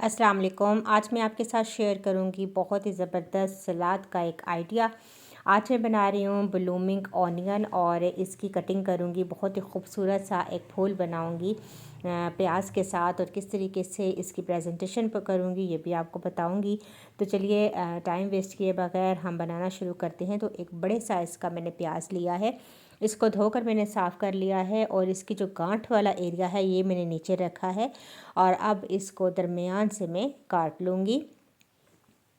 अस्सलाम वालेकुम। आज मैं आपके साथ शेयर करूंगी बहुत ही ज़बरदस्त सलाद का एक आइडिया। आज मैं बना रही हूँ ब्लूमिंग ऑनियन और इसकी कटिंग करूंगी। बहुत ही खूबसूरत सा एक फूल बनाऊंगी प्याज के साथ, और किस तरीके से इसकी प्रेजेंटेशन पर करूँगी ये भी आपको बताऊंगी। तो चलिए टाइम वेस्ट किए बगैर हम बनाना शुरू करते हैं। तो एक बड़े साइज़ का मैंने प्याज लिया है, इसको धोकर मैंने साफ़ कर लिया है और इसकी जो गांठ वाला एरिया है ये मैंने नीचे रखा है। और अब इसको दरमियान से मैं काट लूँगी।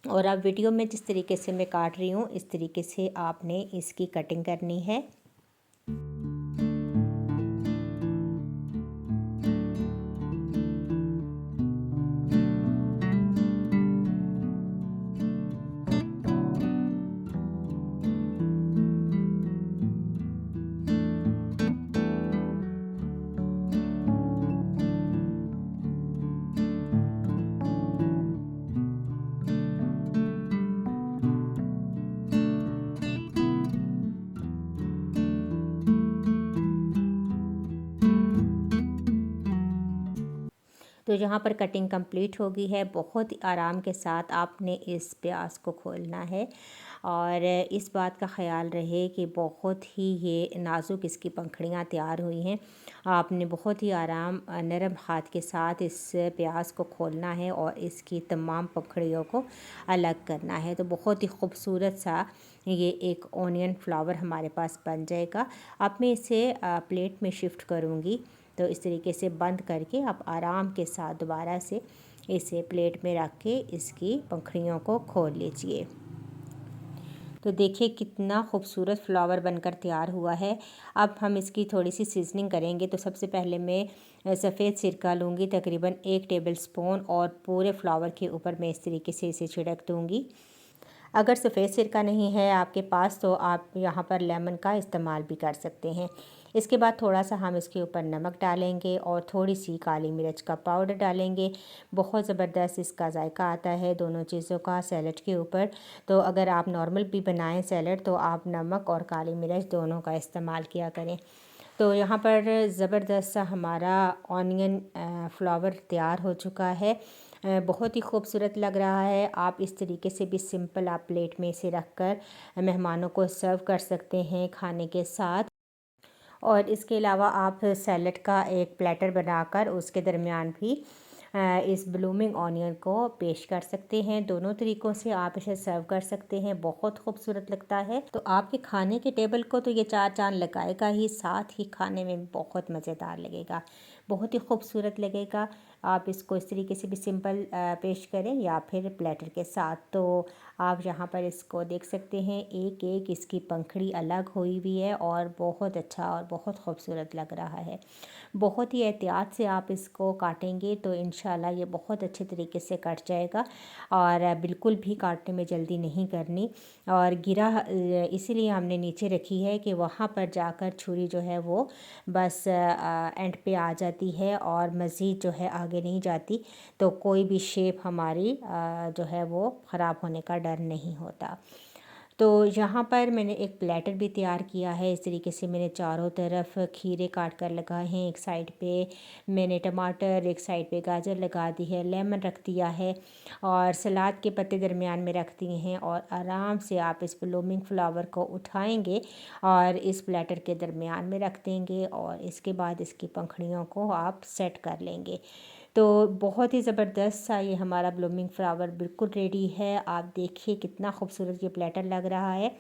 और अब वीडियो में जिस तरीके से मैं काट रही हूँ इस तरीके से आपने इसकी कटिंग करनी है। तो यहाँ पर कटिंग कंप्लीट हो गई है। बहुत ही आराम के साथ आपने इस प्याज को खोलना है और इस बात का ख्याल रहे कि बहुत ही ये नाजुक इसकी पंखुड़ियाँ तैयार हुई हैं। आपने बहुत ही आराम नरम हाथ के साथ इस प्याज को खोलना है और इसकी तमाम पंखुड़ियों को अलग करना है। तो बहुत ही खूबसूरत सा ये एक ऑनियन फ्लावर हमारे पास बन जाएगा। अब मैं इसे प्लेट में शिफ्ट करूँगी। तो इस तरीके से बंद करके आप आराम के साथ दोबारा से इसे प्लेट में रख के इसकी पंखुड़ियों को खोल लीजिए। तो देखिए कितना खूबसूरत फ्लावर बनकर तैयार हुआ है। अब हम इसकी थोड़ी सी सीजनिंग करेंगे। तो सबसे पहले मैं सफ़ेद सिरका लूँगी, तकरीबन 1 टेबल स्पून, और पूरे फ्लावर के ऊपर मैं इस तरीके से इसे छिड़क दूँगी। अगर सफ़ेद सिरका नहीं है आपके पास तो आप यहाँ पर लेमन का इस्तेमाल भी कर सकते हैं। इसके बाद थोड़ा सा हम इसके ऊपर नमक डालेंगे और थोड़ी सी काली मिर्च का पाउडर डालेंगे। बहुत ज़बरदस्त इसका जायका आता है दोनों चीज़ों का सैलड के ऊपर। तो अगर आप नॉर्मल भी बनाएं सैलड तो आप नमक और काली मिर्च दोनों का इस्तेमाल किया करें। तो यहाँ पर ज़बरदस्त सा हमारा ऑनियन फ्लावर तैयार हो चुका है। बहुत ही खूबसूरत लग रहा है। आप इस तरीके से भी सिंपल आप प्लेट में इसे रख कर मेहमानों को सर्व कर सकते हैं खाने के साथ। और इसके अलावा आप सैलड का एक प्लेटर बनाकर उसके दरमियान भी इस ब्लूमिंग ऑनियन को पेश कर सकते हैं। दोनों तरीक़ों से आप इसे सर्व कर सकते हैं। बहुत खूबसूरत लगता है। तो आपके खाने के टेबल को तो ये चार चांद लगाएगा ही, साथ ही खाने में बहुत मज़ेदार लगेगा, बहुत ही खूबसूरत लगेगा। आप इसको इस तरीके से भी सिंपल पेश करें या फिर प्लेटर के साथ। तो आप यहाँ पर इसको देख सकते हैं, एक एक इसकी पंखुड़ी अलग हुई हुई है और बहुत अच्छा और बहुत खूबसूरत लग रहा है। बहुत ही एहतियात से आप इसको काटेंगे तो इंशाल्लाह ये बहुत अच्छे तरीके से कट जाएगा। और बिल्कुल भी काटने में जल्दी नहीं करनी। और गिरा इसीलिए हमने नीचे रखी है कि वहाँ पर जाकर छुरी जो है वो बस एंड पे आ जाती है और मज़ीद जो है आगे नहीं जाती। तो कोई भी शेप हमारी जो है वो ख़राब होने का डर नहीं होता। तो यहाँ पर मैंने एक प्लेटर भी तैयार किया है। इस तरीके से मैंने चारों तरफ खीरे काट कर लगाए हैं। एक साइड पे मैंने टमाटर, एक साइड पे गाजर लगा दी है, लेमन रख दिया है और सलाद के पत्ते दरमियान में रख दिए हैं। और आराम से आप इस ब्लूमिंग फ्लावर को उठाएंगे और इस प्लेटर के दरमियान में रख देंगे और इसके बाद इसकी पंखुड़ियों को आप सेट कर लेंगे। तो बहुत ही ज़बरदस्त सा ये हमारा ब्लूमिंग फ्लावर बिल्कुल रेडी है। आप देखिए कितना खूबसूरत ये प्लेटर लग रहा है।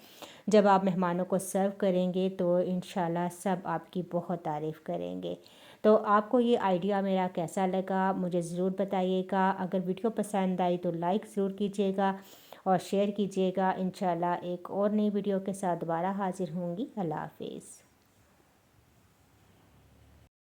जब आप मेहमानों को सर्व करेंगे तो इंशाल्लाह सब आपकी बहुत तारीफ़ करेंगे। तो आपको ये आइडिया मेरा कैसा लगा मुझे ज़रूर बताइएगा। अगर वीडियो पसंद आई तो लाइक ज़रूर कीजिएगा और शेयर कीजिएगा। इंशाल्लाह एक और नई वीडियो के साथ दोबारा हाज़िर होंगी। अल्लाह हाफ़िज़।